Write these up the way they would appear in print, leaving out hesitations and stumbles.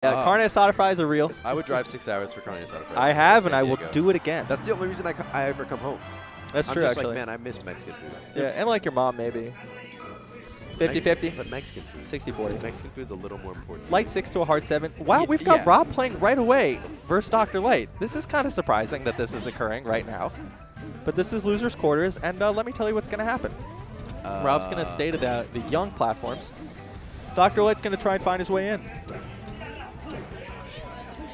Carne asada fries are real. I would drive 6 hours for carne asada fries. I have, and I will do it again. That's the only reason I ever come home. That's true, I'm just actually. like, man, I miss Mexican food. Yeah, and like your mom, maybe. 50-50. But Mexican food. 60-40. Mexican food's a little more important. Light 6 to a hard 7. Wow, we've got Rob playing right away versus Dr. Light. This is kind of surprising that this is occurring right now. But this is loser's quarters, and let me tell you what's going to happen. Rob's going to stay to the young platforms. Dr. Light's going to try and find his way in.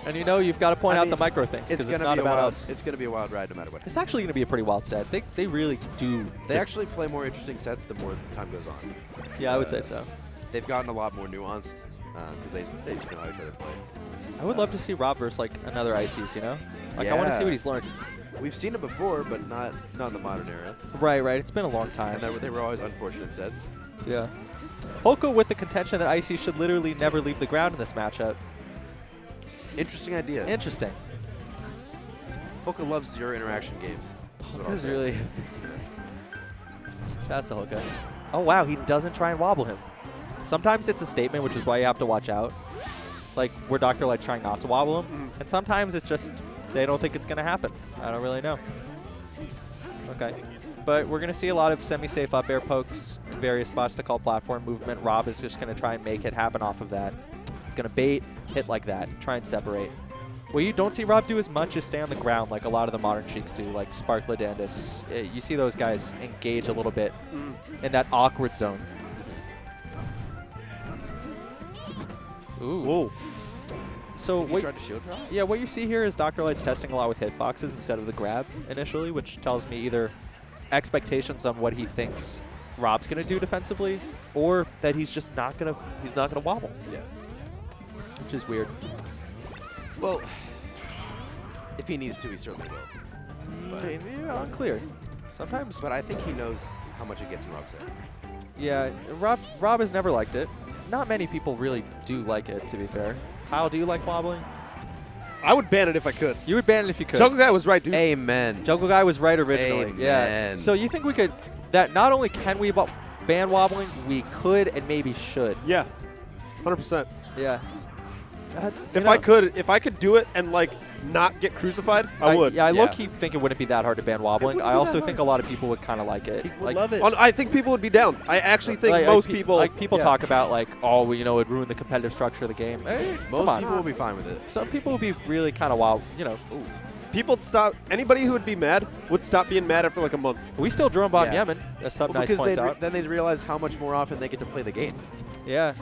And you know you've got to point out the micro things because it's not about us. It's going to be a wild ride no matter what. It's actually going to be a pretty wild set. They really do. They actually play more interesting sets the more time goes on. Yeah, I would say so. They've gotten a lot more nuanced because they just know how each other play. I would love to see Rob versus like another ICs, you know? Like I want to see what he's learned. We've seen it before, but not in the modern era. Right. It's been a long time. And they were always unfortunate sets. Yeah. Hoka with the contention that IC should literally never leave the ground in this matchup. Interesting idea. Interesting. Hoka loves zero interaction games. This is really... Shouts to Hoka. Oh, wow. He doesn't try and wobble him. Sometimes it's a statement, which is why you have to watch out. Like, where Dr. Light trying not to wobble him. And sometimes it's just they don't think it's going to happen. I don't really know. Okay. But we're going to see a lot of semi-safe up air pokes in various spots to call platform movement. Rob is just going to try and make it happen off of that. He's going to bait, hit like that, try and separate. What you don't see Rob do as much is stay on the ground like a lot of the modern Sheiks do, like Sparkla Dandis. You see those guys engage a little bit in that awkward zone. Ooh. Whoa. So what, tried to shield drop? Yeah, what you see here is Dr. Light's testing a lot with hitboxes instead of the grab initially, which tells me either expectations on what he thinks Rob's gonna do defensively, or that he's just not gonna wobble. Yeah. Which is weird. Well, if he needs to, he certainly will. But Yeah, unclear. Sometimes. But I think he knows how much it gets in Rob's head. Yeah, Rob has never liked it. Not many people really do like it, to be fair. Kyle, do you like wobbling? I would ban it if I could. You would ban it if you could. Jungle Guy was right, dude. Amen. Jungle Guy was right originally. Amen. Yeah. So you think we could, that not only can we ban wobbling, we could and maybe should. Yeah, 100%. Yeah. That's if I could do it and like not get crucified, I would. Yeah, I low-key think it wouldn't be that hard to ban wobbling. I also think a lot of people would kind of like it. People would love it. I think people would be down. I actually think most people. Like people talk about like, oh, you know, it'd ruin the competitive structure of the game. Hey, most people will be fine with it. Some people would be really kind of wild, you know. Ooh. People would stop. Anybody who would be mad would stop being mad after like a month. We still drone bomb Yemen. As Sub Nice points out. Then they'd realize how much more often they get to play the game. Yeah.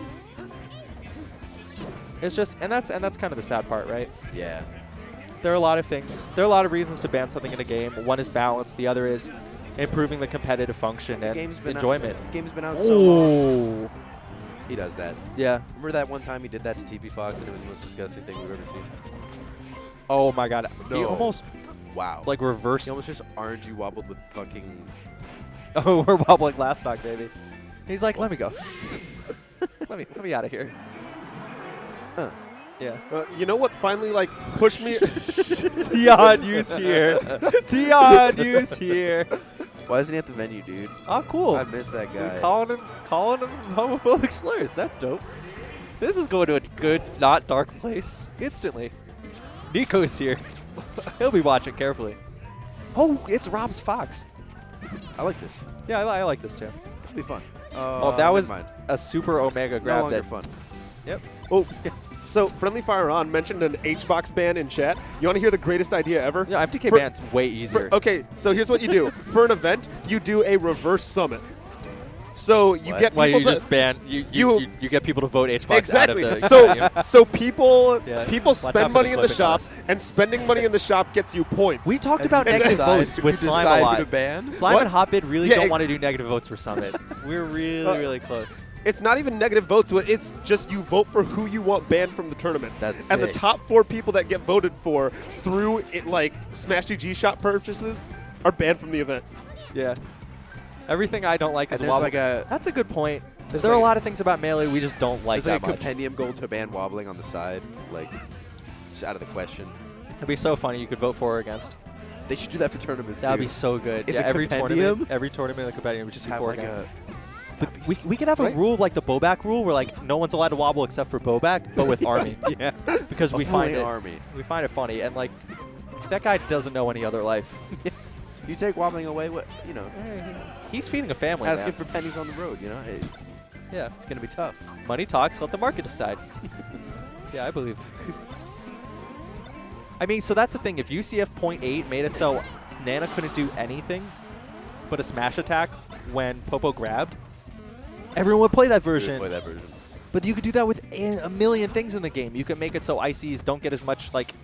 It's just, and that's kind of the sad part, right? Yeah. There are a lot of things. There are a lot of reasons to ban something in a game. One is balance. The other is improving the competitive function and enjoyment. The game's been out so long. He does that. Yeah. Remember that one time he did that to TP Fox and it was the most disgusting thing we've ever seen? Oh my god. No. He almost like reversed. He almost just RNG wobbled with fucking... Oh, we're wobbling last stock, baby. He's like, let me go. let me out of here. Huh. Yeah. You know what finally like pushed me? Tion Yu's here. Tion Yu's here. Why isn't he at the venue, dude? Oh, cool. I miss that guy. Calling him homophobic slurs. That's dope. This is going to a good, not dark place instantly. Nico's here. He'll be watching carefully. Oh, it's Rob's Fox. I like this. Yeah, I like this too. It'll be fun. Oh, that was a super Omega grab. No longer fun. Yep. Oh, so Friendly Fire On mentioned an H-Box ban in chat. You want to hear the greatest idea ever? Yeah, MTK ban's way easier. Okay, so here's what you do. For an event, you do a reverse summit. So you get people you just ban you get people to vote H-Box out of the so people spend money in the shop, class. and spending money in the shop gets you points. We talked about negative votes with Slime a lot. Slime and Hotbid really don't want to do negative votes for Summit. We're really close. It's not even negative votes. It's just you vote for who you want banned from the tournament. That's and sick. The top 4 people that get voted for through it, like Smash GG shop purchases are banned from the event. Yeah. Everything I don't like is wobbling. That's a good point. There are a lot of things about Melee we just don't like that much. There's a compendium goal to ban wobbling on the side, like just out of the question. It'd be so funny. You could vote for or against. They should do that for tournaments. That'd be so good. In yeah, the every compendium? tournament in the compendium would just be for or against. But we could have a rule like the Bobak rule where like no one's allowed to wobble except for Bobak, but with Army. Yeah. Because we find it Army. we find it funny, and like that guy doesn't know any other life. You take wobbling away, what you know? He's feeding a family. Asking Man. for pennies on the road, you know. It's gonna be tough. Money talks. Let the market decide. Yeah, I believe. I mean, so that's the thing. If UCF 0.8 made it so Nana couldn't do anything but a smash attack when Popo grabbed, everyone would play that version. Play that version. But you could do that with a million things in the game. You can make it so ICs don't get as much like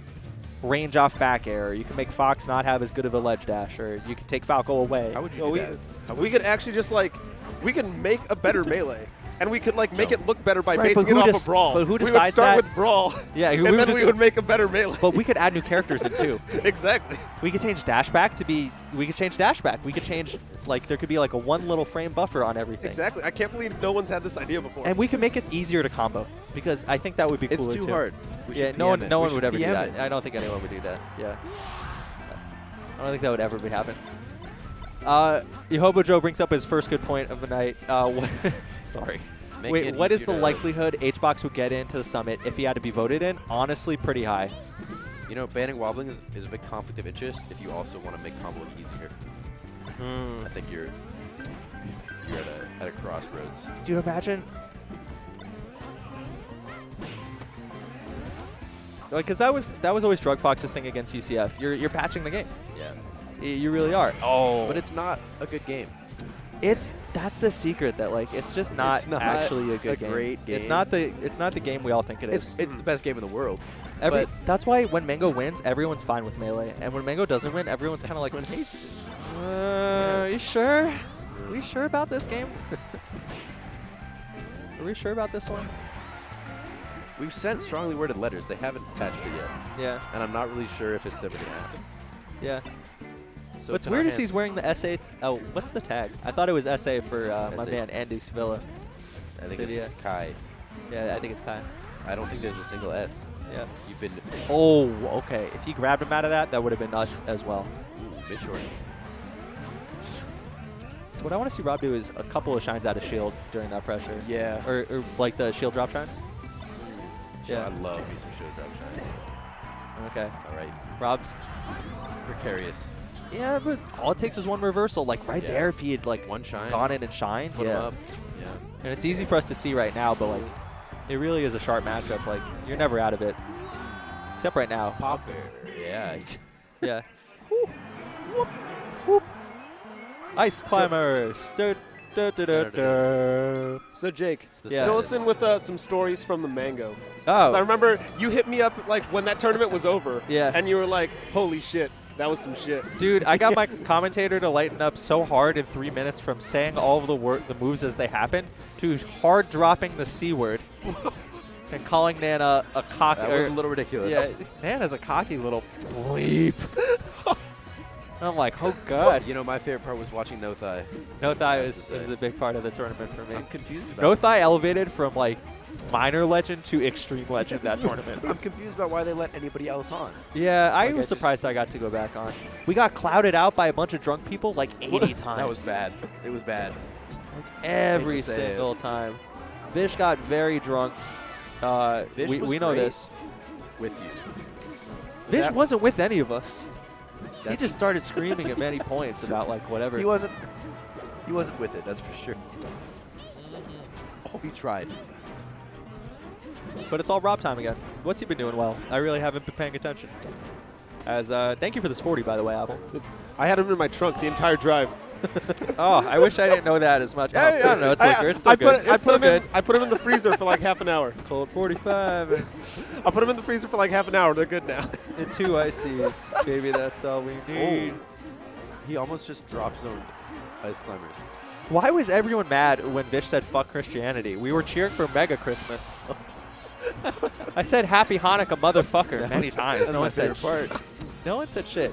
range off back air. You can make Fox not have as good of a ledge dash, or you can take Falco away. How would you do that? We could actually just like we can make a better melee. And we could like make it look better by Right, basing it off of Brawl. but who we would decides start that? with Brawl. Yeah, and then we would make a better melee. But we could add new characters in too. Exactly. We could change dashback to be. We could change dashback. We could change like there could be like a one little frame buffer on everything. Exactly. I can't believe no one's had this idea before. And we could make it easier to combo because I think that would be cooler It's too too. hard. Yeah, no one would ever do that. I don't think anyone would do that. Yeah. I don't think that would ever be happen. Yehobo Joe brings up his first good point of the night. Sorry. Wait, what is the likelihood HBox would get into the summit if he had to be voted in? Honestly, pretty high. You know, banning wobbling is a big conflict of interest if you also want to make comboing easier. I think you're at a crossroads. Could you imagine? Like, because that was always Drug Fox's thing against UCF. You're patching the game. Yeah. You really are. Oh. But it's not a good game. That's the secret that like it's just not, actually a good game. Great game. It's not the game we all think it is. It's the best game in the world. That's why when Mango wins, everyone's fine with Melee, and when Mango doesn't win, everyone's kind of like, you sure? Are we sure about this game? Are we sure about this one? We've sent strongly worded letters. They haven't patched it yet. Yeah. And I'm not really sure if it's ever going to happen. Yeah. So What's weird is he's wearing the SA. Oh, what's the tag? I thought it was SA for my man Andy Sevilla. I think it's Kai. Yeah, I think it's Kai. I don't think there's a single S. Yeah. You've been. Oh, okay. If he grabbed him out of that would have been nuts as well. Ooh, mid short. What I want to see Rob do is a couple of shines out of shield during that pressure. Yeah. Or like the shield drop shines. Yeah. I love me some shield drop shines. Okay. All right. Rob's precarious. Yeah, but all it takes is one reversal. Like right there, if he had like one shine, gone in and shined, put him up. Yeah. And it's easy for us to see right now, but like it really is a sharp matchup. Like you're never out of it, except right now. Popper. Yeah. Yeah. Whoop. Whoop. Whoop. Ice climbers. So Jake, Yeah. fill us in with some stories from the Mango. Oh. So I remember you hit me up like when that tournament was over. Yeah. And you were like, "Holy shit, that was some shit." Dude, I got my commentator to lighten up so hard in 3 minutes from saying all of the moves as they happened to hard dropping the C word and calling Nana a cocky. That was a little ridiculous. Yeah, Nana's a cocky little bleep. And I'm like, oh god. You know, my favorite part was watching No Thigh. No Thigh was a big part of the tournament for me. I'm confused about No Thigh elevated from like minor legend to extreme legend that tournament. I'm confused about why they let anybody else on. Yeah, I was surprised I got to go back on. We got clouded out by a bunch of drunk people like 80 times. That was bad. It was bad. Like every single time. Vish got very drunk. We know this. With you. Vish wasn't with any of us. He just started screaming at many points about like whatever. He wasn't with it, that's for sure. Oh, he tried. But it's all Rob time again. What's he been doing well? I really haven't been paying attention. As thank you for this 40, by the way, Apple. I had him in my trunk the entire drive. Oh, I wish I didn't know that as much. I don't know. It's liquor. It's still good. I put him in the freezer for like half an hour. Cold 45. I put him in the freezer for like half an hour. They're good now. And 2 ICs. Baby, that's all we need. Oh. He almost just drop zoned Ice Climbers. Why was everyone mad when Vish said fuck Christianity? We were cheering for Mega Christmas. I said happy Hanukkah, motherfucker, many times. No one said shit. No one said shit.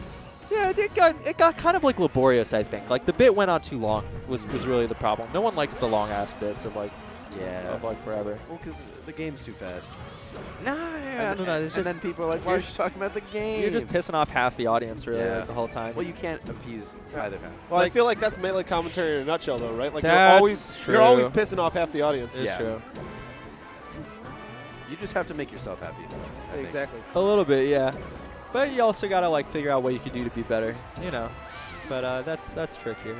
Yeah, it got kind of like laborious, I think. Like the bit went on too long was really the problem. No one likes the long ass bits of like Yeah. of like forever. Well, because the game's too fast. Nah, I don't know. It's And just then people are like, why are you talking about the game? you're just pissing off half the audience really Yeah. like, the whole time. Well, you can't appease either half. Well, I Like- feel like that's melee commentary in a nutshell, though, right? Like That's you're always true. pissing off half the audience. It's Yeah. true. You just have to make yourself happy. I think. Exactly. A little bit, yeah. But you also gotta like figure out what you can do to be better, you know. But that's trickier.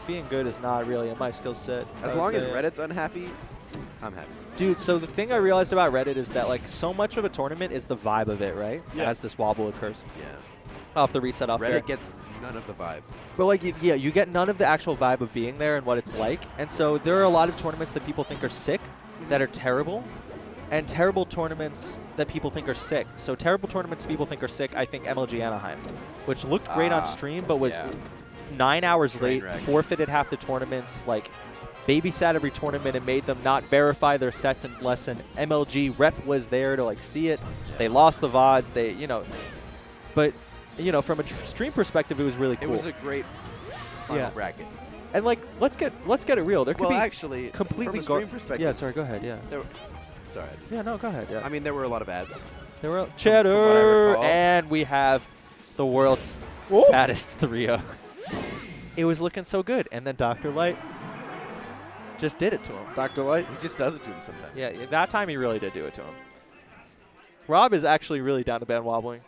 Being good is not really in my skill set. As I would long as say. Reddit's unhappy, I'm happy. Dude, so the thing I realized about Reddit is that like so much of a tournament is the vibe of it, right? Yeah. As this wobble occurs Yeah. off the reset off Reddit there. gets none of the vibe. But like yeah, you get none of the actual vibe of being there and what it's like. And so there are a lot of tournaments that people think are sick that are terrible. And terrible tournaments that people think are sick. So terrible tournaments people think are sick, I think MLG Anaheim, which looked great on stream, but was yeah. 9 hours Train late, wreck. forfeited half the tournaments, like babysat every tournament and made them not verify their sets unless an MLG rep was there to like see it. Yeah. They lost the VODs, they, you know, but you know, from a stream perspective, it was really cool. It was a great final Yeah. bracket. and like, let's get it real. There could Well, be actually, completely from a stream perspective. Yeah, sorry, go ahead. Yeah. There were, sorry. Yeah, no, go ahead. Yeah. I mean, there were a lot of ads. There were from what I cheddar, recall. and we have the world's Whoa. saddest 3-0. It was looking so good, and then Dr. Light just did it to him. Dr. Light. He just does it to him sometimes. Yeah, that time he really did do it to him. Rob is actually really down to ban wobbling.